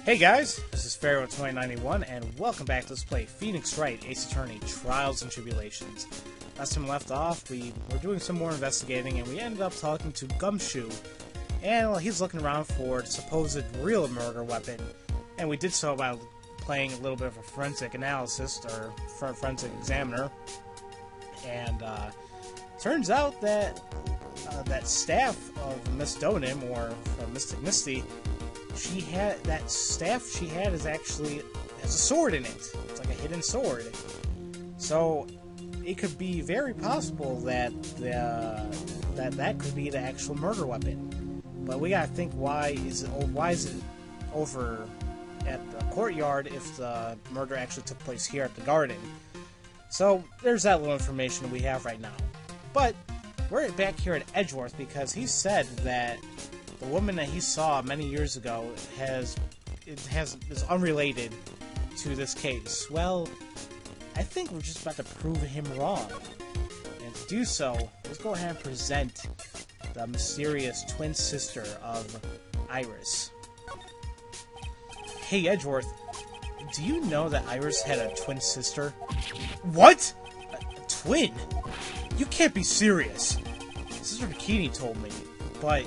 Hey guys, this is Pharaoh 2091, and welcome back to Let's Play Phoenix Wright, Ace Attorney, Trials and Tribulations. Last time we left off, we were doing some more investigating, and we ended up talking to Gumshoe, and he's looking around for the supposed real murder weapon, and we did so by playing a little bit of a forensic analyst, or forensic examiner, and turns out that that staff of Miss Donim, or Mystic Misty, that staff she had is actually has a sword in it. It's like a hidden sword. So it could be very possible that that could be the actual murder weapon. But we gotta think, why is it over at the courtyard if the murder actually took place here at the garden? So there's that little information we have right now. But we're back here at Edgeworth because he said that the woman that he saw many years ago is unrelated to this case. Well, I think we're just about to prove him wrong. And to do so, let's go ahead and present the mysterious twin sister of Iris. Hey Edgeworth, do you know that Iris had a twin sister? What? A twin? You can't be serious. Sister Bikini told me, but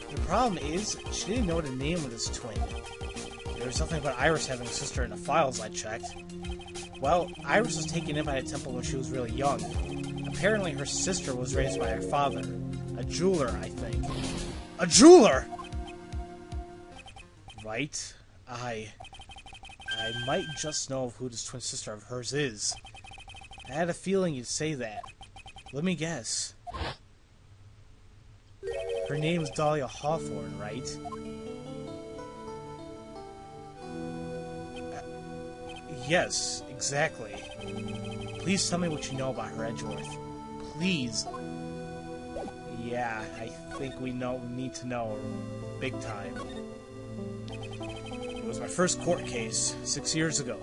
the problem is, she didn't know the name of this twin. There was nothing about Iris having a sister in the files I checked. Well, Iris was taken in by the temple when she was really young. Apparently her sister was raised by her father. A jeweler, I think. A jeweler?! Right? I might just know who this twin sister of hers is. I had a feeling you'd say that. Let me guess. Her name's Dalia Hawthorne, right? Yes, exactly. Please tell me what you know about her, Edgeworth. Please. Yeah, I think we need to know big time. It was my first court case 6 years ago.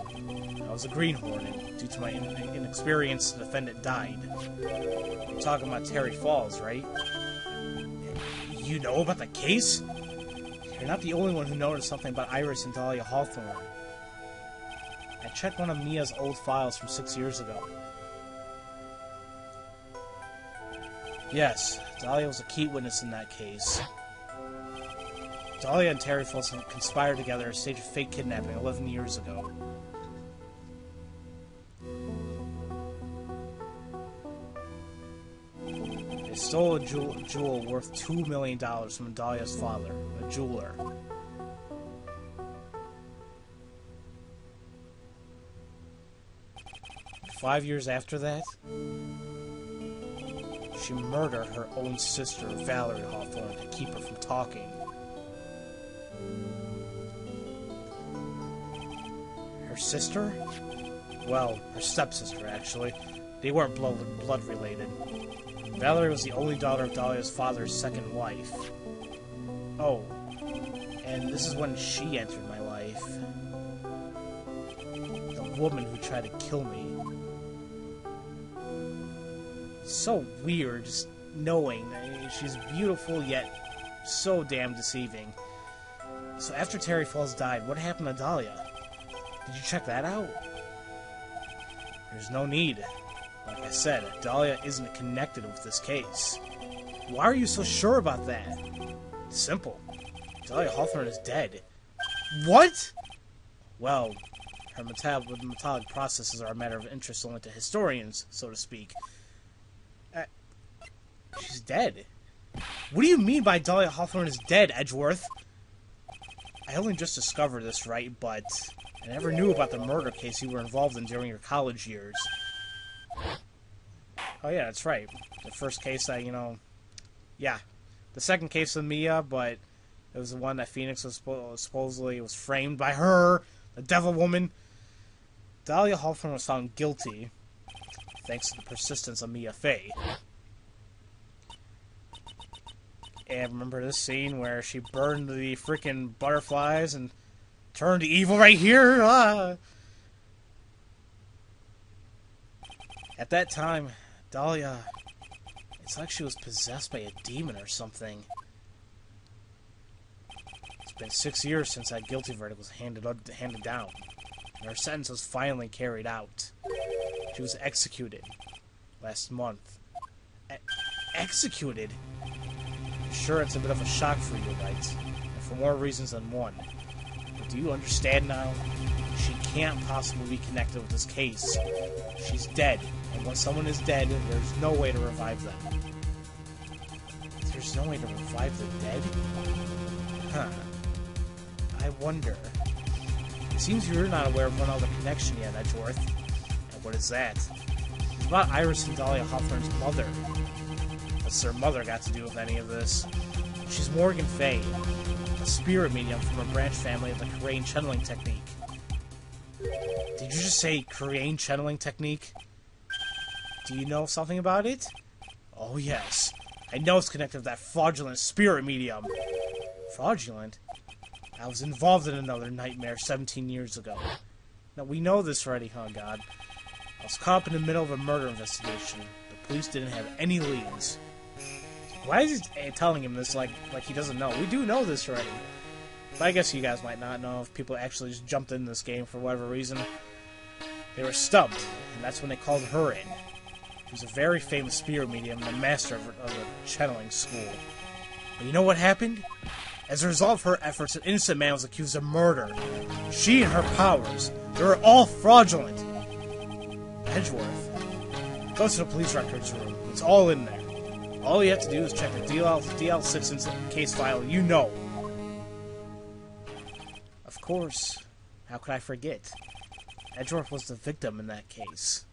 I was a greenhorn, and due to my inexperience, the defendant died. You're talking about Terry Falls, right? You know about the case? You're not the only one who noticed something about Iris and Dalia Hawthorne. I checked one of Mia's old files from 6 years ago. Yes, Dalia was a key witness in that case. Dalia and Terry Falls conspired together to stage a fake kidnapping 11 years ago. They stole a jewel worth $2 million from Dalia's father, a jeweler. Five years after that, she murdered her own sister, Valerie Hawthorne, to keep her from talking. Her sister? Well, her stepsister, actually. They weren't blood related. Valerie was the only daughter of Dalia's father's second wife. Oh, and this is when she entered my life. The woman who tried to kill me. So weird, just knowing that she's beautiful yet so damn deceiving. So after Terry Falls died, what happened to Dalia? Did you check that out? There's no need. Like I said, Dalia isn't connected with this case. Why are you so sure about that? Simple. Dalia Hawthorne is dead. What? Well, her metallic processes are a matter of interest only to historians, so to speak. She's dead. What do you mean by Dalia Hawthorne is dead, Edgeworth? I only just discovered this, right, but I never knew about the murder case you were involved in during your college years. Oh yeah, that's right. The first case yeah. The second case of Mia, but it was the one that Phoenix was supposedly was framed by her, the devil woman. Dalia Hawthorne was found guilty, thanks to the persistence of Mia Fey. And remember this scene where she burned the freaking butterflies and turned evil right here? Ah! At that time, Dalia, it's like she was possessed by a demon or something. It's been 6 years since that guilty verdict was handed down, and her sentence was finally carried out. She was executed last month. Executed? Sure, it's a bit of a shock for you, Wright, and for more reasons than one. But do you understand now? She can't possibly be connected with this case. She's dead, and when someone is dead, there's no way to revive them. There's no way to revive the dead? Huh. I wonder. It seems you're not aware of one other connection yet, Edgeworth. And what is that? It's about Iris and Dalia Hawthorne's mother. What's their mother got to do with any of this? She's Morgan Fay, a spirit medium from a branch family of the Korean channeling technique. Did you just say Korean channeling technique? Do you know something about it? Oh yes. I know it's connected to that fraudulent spirit medium. Fraudulent? I was involved in another nightmare 17 years ago. Now, we know this already, huh, God? I was caught up in the middle of a murder investigation. The police didn't have any leads. Why is he telling him this like he doesn't know? We do know this already. But I guess you guys might not know if people actually just jumped in this game for whatever reason. They were stumped, and that's when they called her in. She was a very famous spirit medium and a master of a channeling school. But you know what happened? As a result of her efforts, an innocent man was accused of murder. She and her powers, they were all fraudulent. Edgeworth, go to the police records room. It's all in there. All you have to do is check the DL6 case file. You know. Of course. How could I forget? Edgeworth was the victim in that case.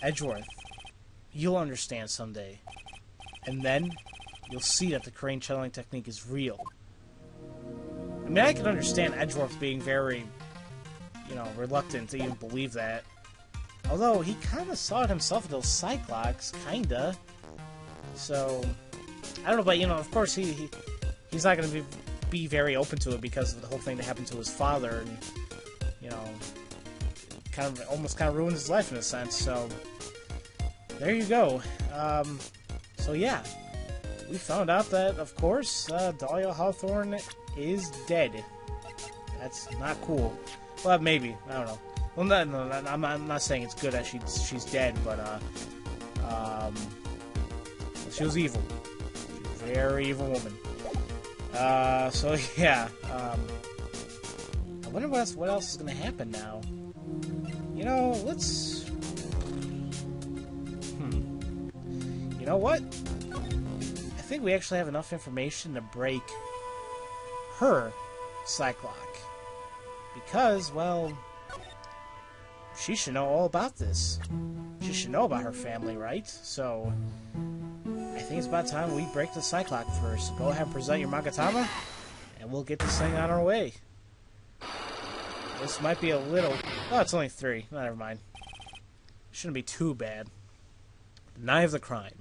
Edgeworth, you'll understand someday. And then, you'll see that the Korean channeling technique is real. I mean, I can understand Edgeworth being very, reluctant to even believe that. Although, he kind of saw it himself with those psyche-locks, kinda. So, I don't know, but, of course, he's not going to be very open to it because of the whole thing that happened to his father, and, almost ruined his life in a sense, so, there you go. So yeah, we found out that, of course, Dalia Hawthorne is dead. That's not cool. Well, maybe, I don't know. Well, no, I'm not saying it's good that she's dead, but, she was evil. She was a very evil woman. So yeah, I wonder what else is gonna happen now. Let's... You know what? I think we actually have enough information to break her psyche-lock. Because, well, she should know all about this. She should know about her family, right? So, I think it's about time we break the psyche-lock first. So go ahead and present your Magatama, and we'll get this thing on our way. This might be a little... Oh, it's only 3. Oh, never mind. Shouldn't be too bad. The night of the crime.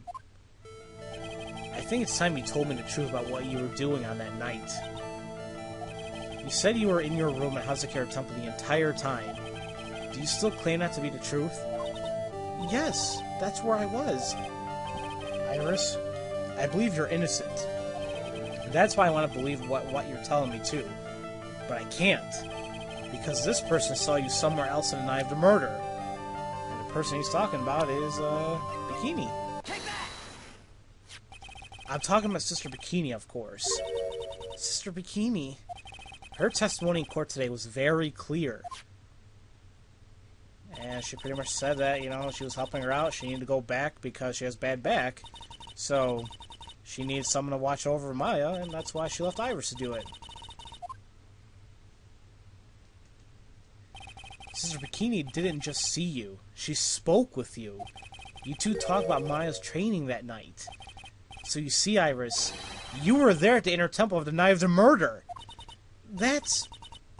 I think it's time you told me the truth about what you were doing on that night. You said you were in your room at Hazakura Temple the entire time. Do you still claim that to be the truth? Yes, that's where I was. Iris, I believe you're innocent. That's why I want to believe what you're telling me too. But I can't. Because this person saw you somewhere else in the night of the murder. And the person he's talking about is, Bikini. I'm talking about Sister Bikini, of course. Sister Bikini. Her testimony in court today was very clear. And she pretty much said that, she was helping her out. She needed to go back because she has bad back. So, she needed someone to watch over Maya, and that's why she left Iris to do it. Sister Bikini didn't just see you. She spoke with you. You two talked about Maya's training that night. So you see, Iris, you were there at the Inner Temple of the night of the murder. That's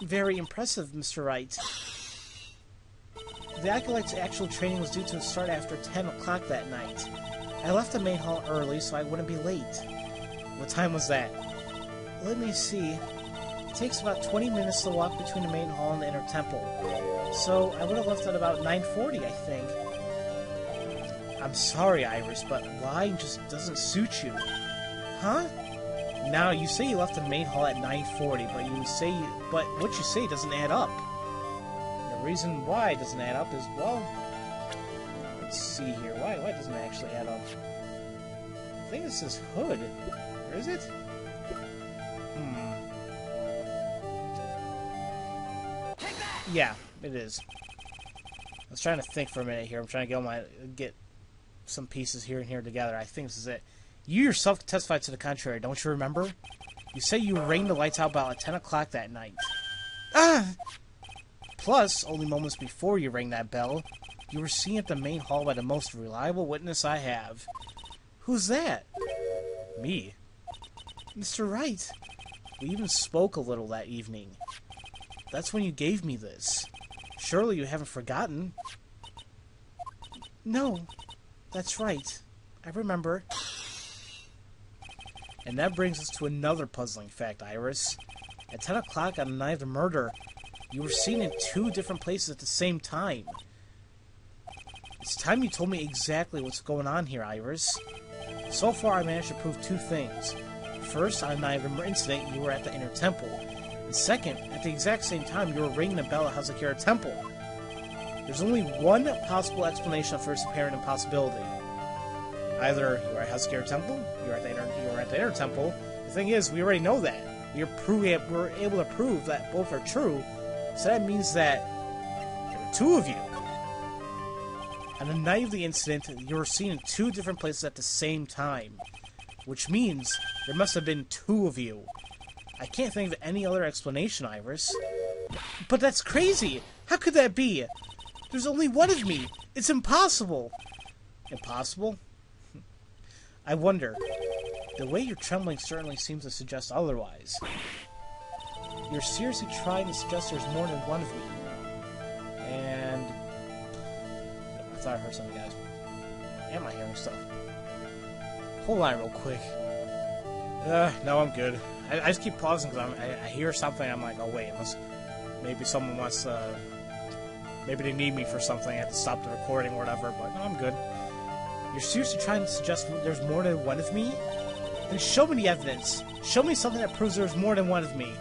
very impressive, Mr. Wright. The Acolyte's actual training was due to start after 10 o'clock that night. I left the main hall early so I wouldn't be late. What time was that? Let me see. It takes about 20 minutes to walk between the main hall and the Inner Temple. So I would have left at about 9:40, I think. I'm sorry, Iris, but lying just doesn't suit you. Huh? Now, you say you left the main hall at 9:40, but what you say doesn't add up. The reason why it doesn't add up is, well, let's see here. Why doesn't it actually add up? I think this is Hood. Or is it? Yeah, it is. I was trying to think for a minute here. I'm trying to get some pieces here and here together. I think this is it. You yourself testified to the contrary, don't you remember? You say you rang the lights out about 10 o'clock that night. Plus, only moments before you rang that bell, you were seen at the main hall by the most reliable witness I have. Who's that? Me. Mr. Wright. We even spoke a little that evening. That's when you gave me this. Surely you haven't forgotten. No, that's right. I remember. And that brings us to another puzzling fact, Iris. At 10 o'clock on the night of the murder, you were seen in 2 different places at the same time. It's time you told me exactly what's going on here, Iris. So far, I managed to prove 2 things. First, on the night of the incident, you were at the Inner Temple. And second, at the exact same time, you were ringing the bell at Hazakura Temple. There's only one possible explanation of first apparent impossibility. Either you were at Hazakura Temple, you were at the Inner Temple. The thing is, we already know that. We're able to prove that both are true, so that means that there were 2 of you. On the night of the incident, you were seen in 2 different places at the same time, which means there must have been 2 of you. I can't think of any other explanation, Iris. But that's crazy! How could that be? There's only 1 of me! It's impossible! Impossible? I wonder. The way you're trembling certainly seems to suggest otherwise. You're seriously trying to suggest there's more than 1 of me. And... I thought I heard something, guys. Am I hearing stuff? Hold on real quick. No, I'm good. I just keep pausing because I hear something. I'm like, oh wait, maybe someone wants maybe they need me for something. I have to stop the recording or whatever. But no, I'm good. You're seriously trying to suggest there's more than 1 of me? Then show me the evidence. Show me something that proves there's more than 1 of me.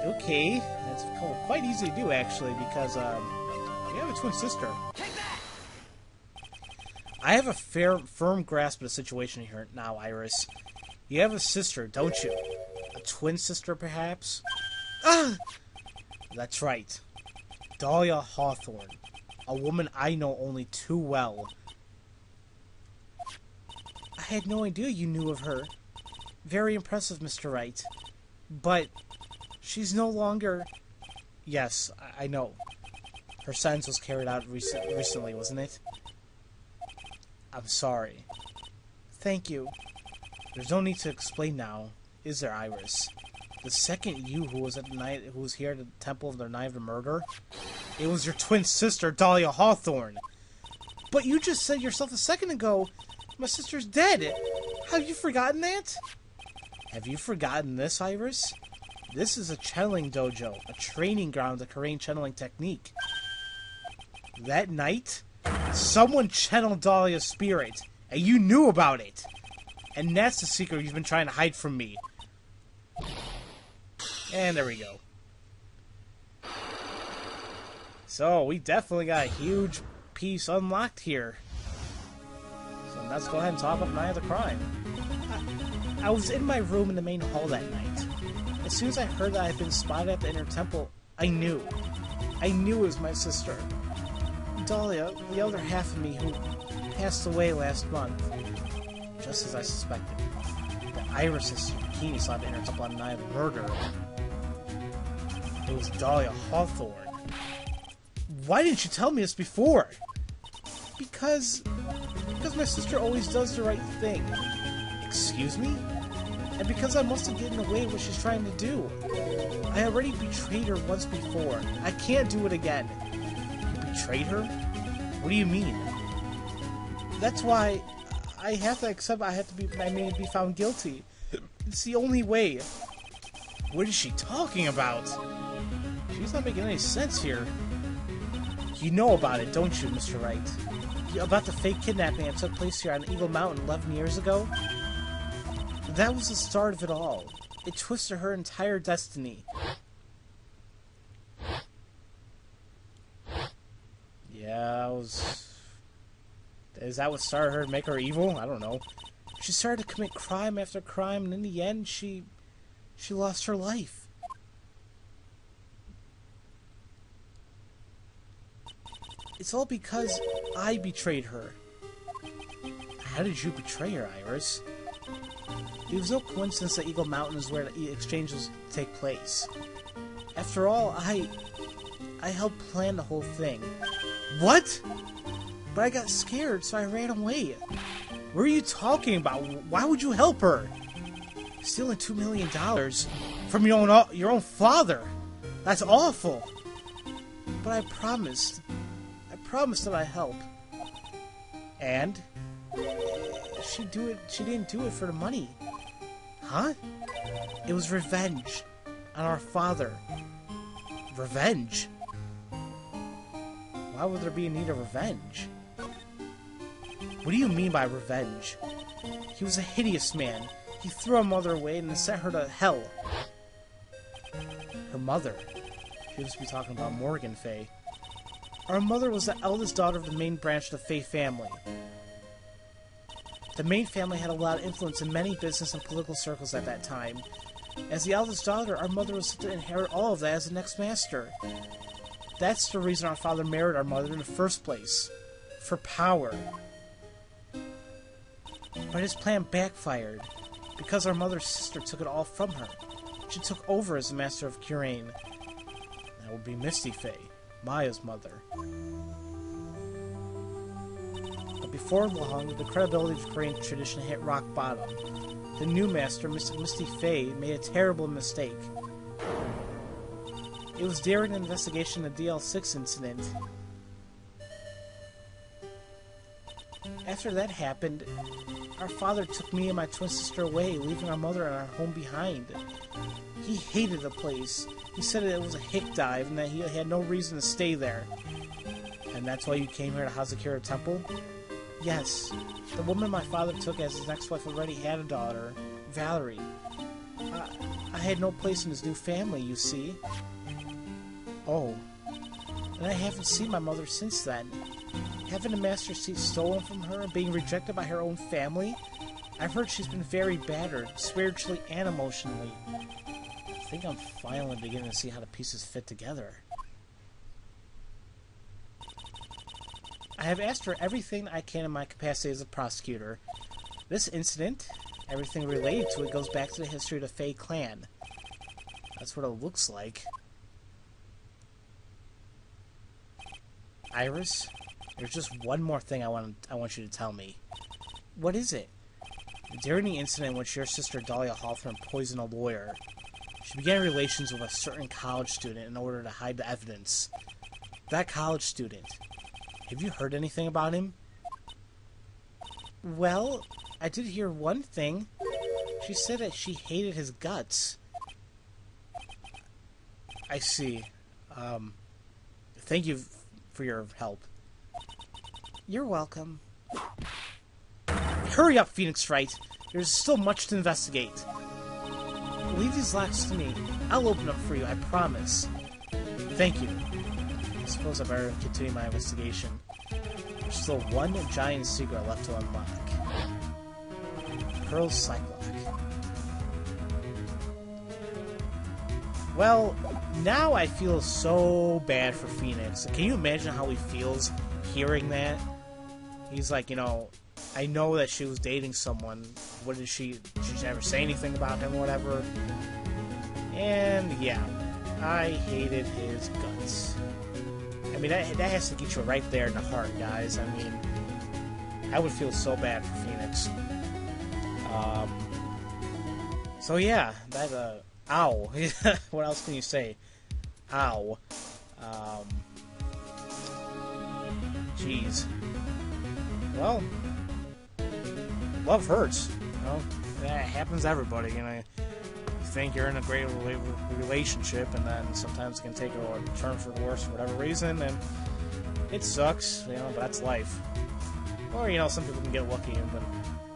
Okay. That's quite easy to do actually because you have a twin sister. I have a firm grasp of the situation here now, Iris. You have a sister, don't you? A twin sister, perhaps? Ah! That's right. Dalia Hawthorne. A woman I know only too well. I had no idea you knew of her. Very impressive, Mr. Wright. But she's no longer... Yes, I know. Her sentence was carried out recently, wasn't it? I'm sorry. Thank you. There's no need to explain now, is there, Iris? The second you who was here at the temple of the night of the murder, it was your twin sister, Dalia Hawthorne. But you just said yourself a second ago, my sister's dead. Have you forgotten that? Have you forgotten this, Iris? This is a channeling dojo, a training ground of the Korean channeling technique. That night, someone channeled Dalia's spirit, and you knew about it. And that's the secret you've been trying to hide from me. And there we go. So, we definitely got a huge piece unlocked here. So let's go ahead and talk about Night of the Crime. I was in my room in the main hall that night. As soon as I heard that I had been spotted at the Inner Temple, I knew. I knew it was my sister. Dalia, the other half of me who passed away last month. Just as I suspected. The Iris' bikini saw the Inner Temple on the night of the murder. It was Dalia Hawthorne. Why didn't you tell me this before? Because my sister always does the right thing. Excuse me? And because I must have given away what she's trying to do. I already betrayed her once before. I can't do it again. You betrayed her? What do you mean? That's why I have to accept I may be found guilty. It's the only way. What is she talking about? She's not making any sense here. You know about it, don't you, Mr. Wright? About the fake kidnapping that took place here on Eagle Mountain 11 years ago? That was the start of it all. It twisted her entire destiny. Yeah, is that what started her to make her evil? I don't know. She started to commit crime after crime, and in the end, she lost her life. It's all because I betrayed her. How did you betray her, Iris? It was no coincidence that Eagle Mountain is where the exchanges take place. After all, I helped plan the whole thing. What? But I got scared, so I ran away. What are you talking about? Why would you help her? Stealing $2 million from your own father. That's awful. But I promised that I'd help. And she didn't do it for the money. Huh? It was revenge on our father. Revenge? Why would there be a need of revenge? What do you mean by revenge? He was a hideous man. He threw our mother away and sent her to hell. Her mother? She must be talking about Morgan Fay. Our mother was the eldest daughter of the main branch of the Fay family. The main family had a lot of influence in many business and political circles at that time. As the eldest daughter, our mother was to inherit all of that as the next master. That's the reason our father married our mother in the first place. For power. But his plan backfired, because our mother's sister took it all from her. She took over as the master of Kurain. That would be Misty Fay, Maya's mother. But before long, the credibility of Kurain tradition hit rock bottom. The new master, Misty Fay, made a terrible mistake. It was during an investigation of the DL6 incident. After that happened, our father took me and my twin sister away, leaving our mother and our home behind. He hated the place. He said it was a hick dive and that he had no reason to stay there. And that's why you came here to Hazakura Temple? Yes. The woman my father took as his next wife already had a daughter, Valerie. I had no place in his new family, you see. Oh. And I haven't seen my mother since then. Having the master seat stolen from her and being rejected by her own family? I've heard she's been very battered, spiritually and emotionally. I think I'm finally beginning to see how the pieces fit together. I have asked her everything I can in my capacity as a prosecutor. This incident, everything related to it, goes back to the history of the Fay clan. That's what it looks like. Iris, there's just one more thing I want you to tell me. What is it? During the incident in which your sister Dalia Hawthorne poisoned a lawyer, she began relations with a certain college student in order to hide the evidence. That college student, have you heard anything about him? Well, I did hear one thing. She said that she hated his guts. I see. Thank you for your help. You're welcome. Hurry up, Phoenix Wright. There's still much to investigate. Leave these locks to me. I'll open them for you, I promise. Thank you. I suppose I better continue my investigation. There's still one giant secret left to unlock. Pearl's psyche-lock. Well, now I feel so bad for Phoenix. Can you imagine how he feels hearing that? He's like, you know, I know that she was dating someone. What did she ever say anything about him or whatever? And yeah, I hated his guts. I mean, that has to get you right there in the heart, guys. I mean, I would feel so bad for Phoenix. So yeah, that, ow. What else can you say? Ow. Jeez. Well, love hurts. You know, that happens to everybody. You know, you think you're in a great relationship, and then sometimes it can take a turn for the worse for whatever reason, and it sucks. You know, but that's life. Or you know, some people can get lucky and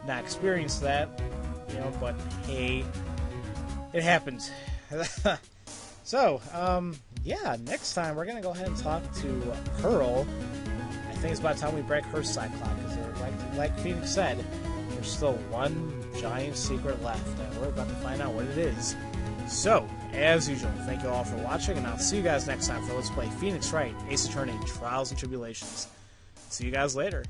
not experience that. You but hey, it happened. So, yeah, next time we're gonna go ahead and talk to Pearl. I think it's about time we break her psyche-lock, because like Phoenix said, there's still one giant secret left, and we're about to find out what it is. So, as usual, thank you all for watching, and I'll see you guys next time for Let's Play Phoenix Wright, Ace Attorney, Trials and Tribulations. See you guys later.